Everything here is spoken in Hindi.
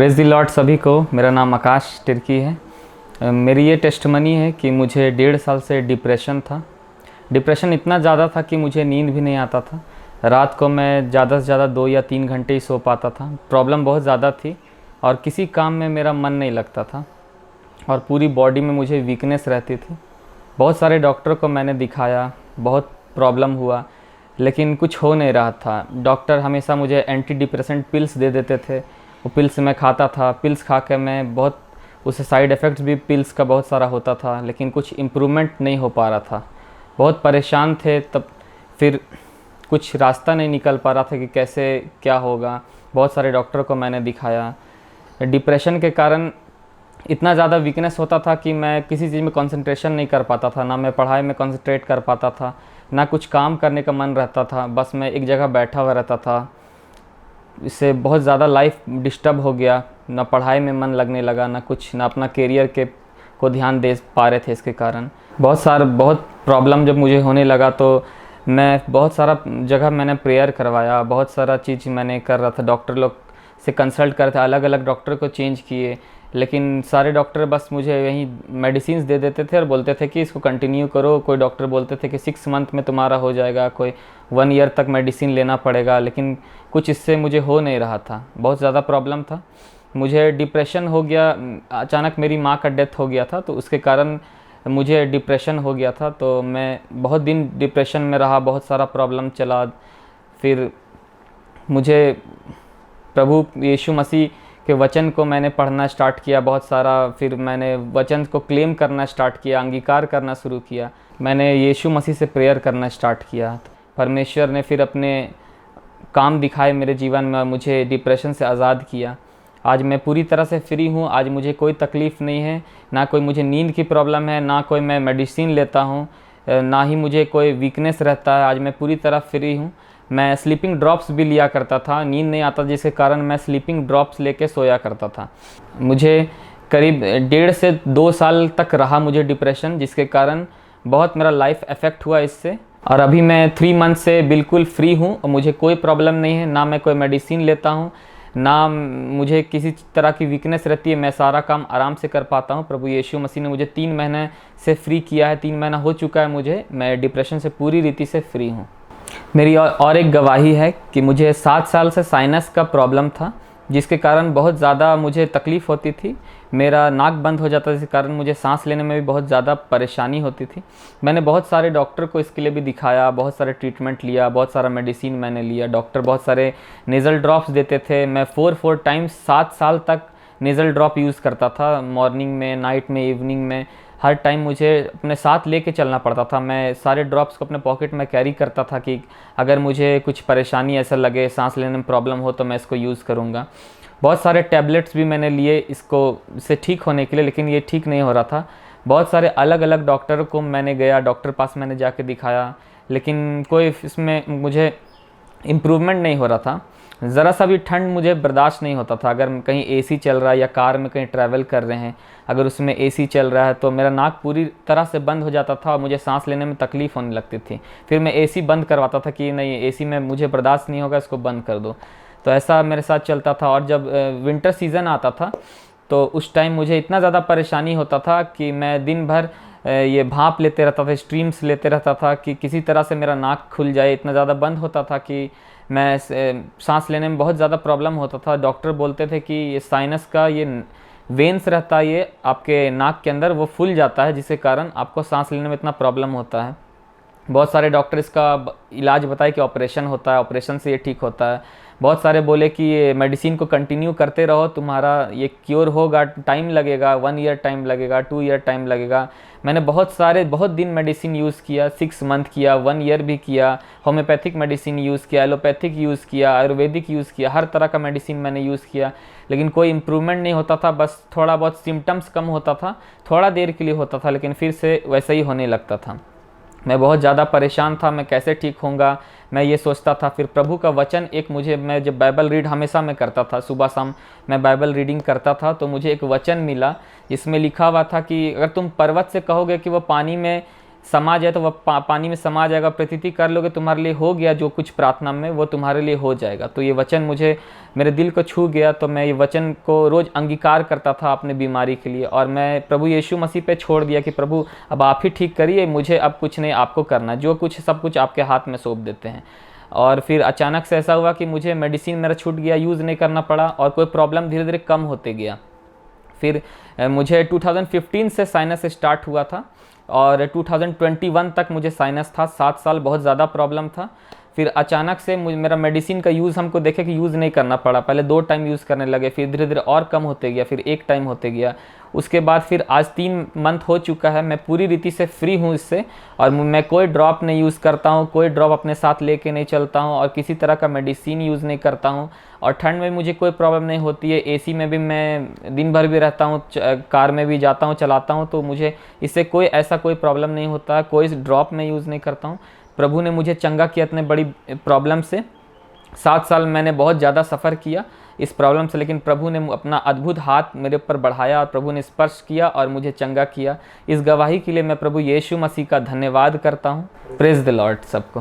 प्रेज़ द लॉर्ड सभी को। मेरा नाम आकाश तिर्की है। मेरी ये टेस्टमनी है कि मुझे 1.5 साल से डिप्रेशन था। डिप्रेशन इतना ज़्यादा था कि मुझे नींद भी नहीं आता था। रात को मैं ज़्यादा से ज़्यादा 2 या 3 घंटे ही सो पाता था। प्रॉब्लम बहुत ज़्यादा थी और किसी काम में मेरा मन नहीं लगता था और पूरी बॉडी में मुझे वीकनेस रहती थी। बहुत सारे डॉक्टर को मैंने दिखाया, बहुत प्रॉब्लम हुआ, लेकिन कुछ हो नहीं रहा था। डॉक्टर हमेशा मुझे एंटी डिप्रेसेंट पिल्स दे देते थे। वो पिल्स मैं खाता था। पिल्स खा के मैं बहुत, उससे साइड इफ़ेक्ट्स भी पिल्स का बहुत सारा होता था, लेकिन कुछ इम्प्रूवमेंट नहीं हो पा रहा था। बहुत परेशान थे। तब फिर कुछ रास्ता नहीं निकल पा रहा था कि कैसे क्या होगा। बहुत सारे डॉक्टर को मैंने दिखाया। डिप्रेशन के कारण इतना ज़्यादा वीकनेस होता था कि मैं किसी चीज़ में कंसंट्रेशन नहीं कर पाता था। ना मैं पढ़ाई में कंसंट्रेट कर पाता था, ना कुछ काम करने का मन रहता था। बस मैं एक जगह बैठा हुआ रहता था। इससे बहुत ज़्यादा लाइफ डिस्टर्ब हो गया। ना पढ़ाई में मन लगने लगा, ना कुछ, ना अपना करियर के को ध्यान दे पा रहे थे। इसके कारण बहुत प्रॉब्लम जब मुझे होने लगा तो मैं बहुत सारा जगह मैंने प्रेयर करवाया, बहुत सारा चीज़ मैंने कर रहा था। डॉक्टर लोग से कंसल्ट करते, अलग अलग डॉक्टर को चेंज किए, लेकिन सारे डॉक्टर बस मुझे यही मेडिसिन्स दे देते थे और बोलते थे कि इसको कंटिन्यू करो। कोई डॉक्टर बोलते थे कि 6 मंथ में तुम्हारा हो जाएगा, कोई 1 ईयर तक मेडिसिन लेना पड़ेगा, लेकिन कुछ इससे मुझे हो नहीं रहा था। बहुत ज़्यादा प्रॉब्लम था। मुझे डिप्रेशन हो गया। अचानक मेरी माँ का डेथ हो गया था, तो उसके कारण मुझे डिप्रेशन हो गया था। तो मैं बहुत दिन डिप्रेशन में रहा, बहुत सारा प्रॉब्लम चला। फिर मुझे प्रभु यीशु मसीह के वचन को मैंने पढ़ना स्टार्ट किया बहुत सारा। फिर मैंने वचन को क्लेम करना स्टार्ट किया, अंगीकार करना शुरू किया। मैंने यीशु मसीह से प्रेयर करना स्टार्ट किया। परमेश्वर ने फिर अपने काम दिखाए मेरे जीवन में, मुझे डिप्रेशन से आज़ाद किया। आज मैं पूरी तरह से फ्री हूँ। आज मुझे कोई तकलीफ़ नहीं है, ना कोई मुझे नींद की प्रॉब्लम है, ना कोई मैं मेडिसिन लेता हूँ, ना ही मुझे कोई वीकनेस रहता है। आज मैं पूरी तरह फ्री हूँ। मैं स्लीपिंग ड्रॉप्स भी लिया करता था, नींद नहीं आता जिसके कारण मैं स्लीपिंग ड्रॉप्स लेके सोया करता था। मुझे करीब 1.5 से 2 साल तक रहा मुझे डिप्रेशन, जिसके कारण बहुत मेरा लाइफ अफेक्ट हुआ इससे। और अभी मैं 3 मंथ से बिल्कुल फ्री हूँ और मुझे कोई प्रॉब्लम नहीं है। ना मैं कोई मेडिसिन लेता हूँ, ना मुझे किसी तरह की वीकनेस रहती है। मैं सारा काम आराम से कर पाता हूँ। प्रभु यीशु मसीह ने मुझे 3 महीने से फ्री किया है। 3 महीना हो चुका है मुझे। मैं डिप्रेशन से पूरी रीति से फ्री हूँ। मेरी और एक गवाही है कि मुझे 7 साल से साइनस का प्रॉब्लम था, जिसके कारण बहुत ज़्यादा मुझे तकलीफ़ होती थी। मेरा नाक बंद हो जाता था, जिसके कारण मुझे सांस लेने में भी बहुत ज़्यादा परेशानी होती थी। मैंने बहुत सारे डॉक्टर को इसके लिए भी दिखाया, बहुत सारे ट्रीटमेंट लिया, बहुत सारा मेडिसिन मैंने लिया। डॉक्टर बहुत सारे नेज़ल ड्रॉप्स देते थे। मैं 4 टाइम्स 7 साल तक नेज़ल ड्रॉप यूज़ करता था, मॉर्निंग में, नाइट में, इवनिंग में। हर टाइम मुझे अपने साथ लेके चलना पड़ता था। मैं सारे ड्रॉप्स को अपने पॉकेट में कैरी करता था कि अगर मुझे कुछ परेशानी ऐसा लगे, सांस लेने में प्रॉब्लम हो, तो मैं इसको यूज़ करूँगा। बहुत सारे टैबलेट्स भी मैंने लिए इससे ठीक होने के लिए, लेकिन ये ठीक नहीं हो रहा था। बहुत सारे अलग अलग डॉक्टर को मैंने गया, डॉक्टर पास मैंने जाके दिखाया, लेकिन कोई इसमें मुझे इम्प्रूवमेंट नहीं हो रहा था। ज़रा सा भी ठंड मुझे बर्दाश्त नहीं होता था। अगर कहीं एसी चल रहा है या कार में कहीं ट्रैवल कर रहे हैं, अगर उसमें एसी चल रहा है तो मेरा नाक पूरी तरह से बंद हो जाता था और मुझे सांस लेने में तकलीफ़ होने लगती थी। फिर मैं एसी बंद करवाता था कि नहीं, एसी में मुझे बर्दाश्त नहीं होगा, इसको बंद कर दो। तो ऐसा मेरे साथ चलता था। और जब विंटर सीज़न आता था तो उस टाइम मुझे इतना ज़्यादा परेशानी होता था कि मैं दिन भर ये भाप लेते रहता था, स्ट्रीम्स लेते रहता था कि किसी तरह से मेरा नाक खुल जाए। इतना ज़्यादा बंद होता था कि मैं सांस लेने में बहुत ज़्यादा प्रॉब्लम होता था। डॉक्टर बोलते थे कि ये साइनस का ये वेन्स रहता है, ये आपके नाक के अंदर, वो फूल जाता है, जिसके कारण आपको सांस लेने में इतना प्रॉब्लम होता है। बहुत सारे डॉक्टर इसका इलाज बताए कि ऑपरेशन होता है, ऑपरेशन से ये ठीक होता है। बहुत सारे बोले कि ये मेडिसिन को कंटिन्यू करते रहो, तुम्हारा ये क्योर होगा, टाइम लगेगा, 1 ईयर टाइम लगेगा, 2 ईयर टाइम लगेगा। मैंने बहुत दिन मेडिसिन यूज़ किया, 6 मंथ किया, 1 ईयर भी किया, होम्योपैथिक मेडिसिन यूज़ किया, एलोपैथिक यूज़ किया, आयुर्वेदिक यूज़ किया, हर तरह का मेडिसिन मैंने यूज़ किया, लेकिन कोई इम्प्रूवमेंट नहीं होता था। बस थोड़ा बहुत सिम्टम्स कम होता था, थोड़ा देर के लिए होता था, लेकिन फिर से वैसे ही होने लगता था। मैं बहुत ज़्यादा परेशान था, मैं कैसे ठीक होऊंगा, मैं ये सोचता था। फिर प्रभु का वचन मैं जब बाइबल रीड हमेशा मैं करता था, सुबह शाम मैं बाइबल रीडिंग करता था, तो मुझे एक वचन मिला जिसमें लिखा हुआ था कि अगर तुम पर्वत से कहोगे कि वो पानी में समा जाए तो वह पानी में समा जाएगा, प्रतीति कर लोगे तुम्हारे लिए हो गया, जो कुछ प्रार्थना में वो तुम्हारे लिए हो जाएगा। तो ये वचन मुझे मेरे दिल को छू गया, तो मैं ये वचन को रोज़ अंगीकार करता था अपने बीमारी के लिए, और मैं प्रभु यीशु मसीह पे छोड़ दिया कि प्रभु अब आप ही ठीक करिए, मुझे अब कुछ नहीं, आपको करना, जो कुछ सब कुछ आपके हाथ में सौंप देते हैं। और फिर अचानक से ऐसा हुआ कि मुझे मेडिसिन मेरा छूट गया, यूज़ नहीं करना पड़ा, और कोई प्रॉब्लम धीरे धीरे कम होते गया। फिर मुझे 2015 से साइनस स्टार्ट हुआ था, और 2021 तक मुझे साइनस था, 7 साल बहुत ज़्यादा प्रॉब्लम था। फिर अचानक से मेरा मेडिसिन का यूज़ हमको देखे कि यूज़ नहीं करना पड़ा, पहले 2 टाइम यूज़ करने लगे, फिर धीरे धीरे और कम होते गया, फिर 1 टाइम होते गया। उसके बाद फिर आज 3 मंथ हो चुका है, मैं पूरी रीति से फ्री हूँ इससे, और मैं कोई ड्रॉप नहीं यूज़ करता हूँ, कोई ड्रॉप अपने साथ लेके नहीं चलता हूँ, और किसी तरह का मेडिसिन यूज़ नहीं करता हूँ। और ठंड में मुझे कोई प्रॉब्लम नहीं होती है, एसी में भी मैं दिन भर भी रहता हूँ, कार में भी जाता हूँ, चलाता हूँ, तो मुझे इससे कोई ऐसा कोई प्रॉब्लम नहीं होता, कोई ड्रॉप मैं यूज़ नहीं करता हूँ। प्रभु ने मुझे चंगा किया इतने बड़ी प्रॉब्लम से। 7 साल मैंने बहुत ज़्यादा सफ़र किया इस प्रॉब्लम से, लेकिन प्रभु ने अपना अद्भुत हाथ मेरे ऊपर बढ़ाया, और प्रभु ने स्पर्श किया और मुझे चंगा किया। इस गवाही के लिए मैं प्रभु यीशु मसीह का धन्यवाद करता हूँ। प्रेज़ द लॉर्ड सबको।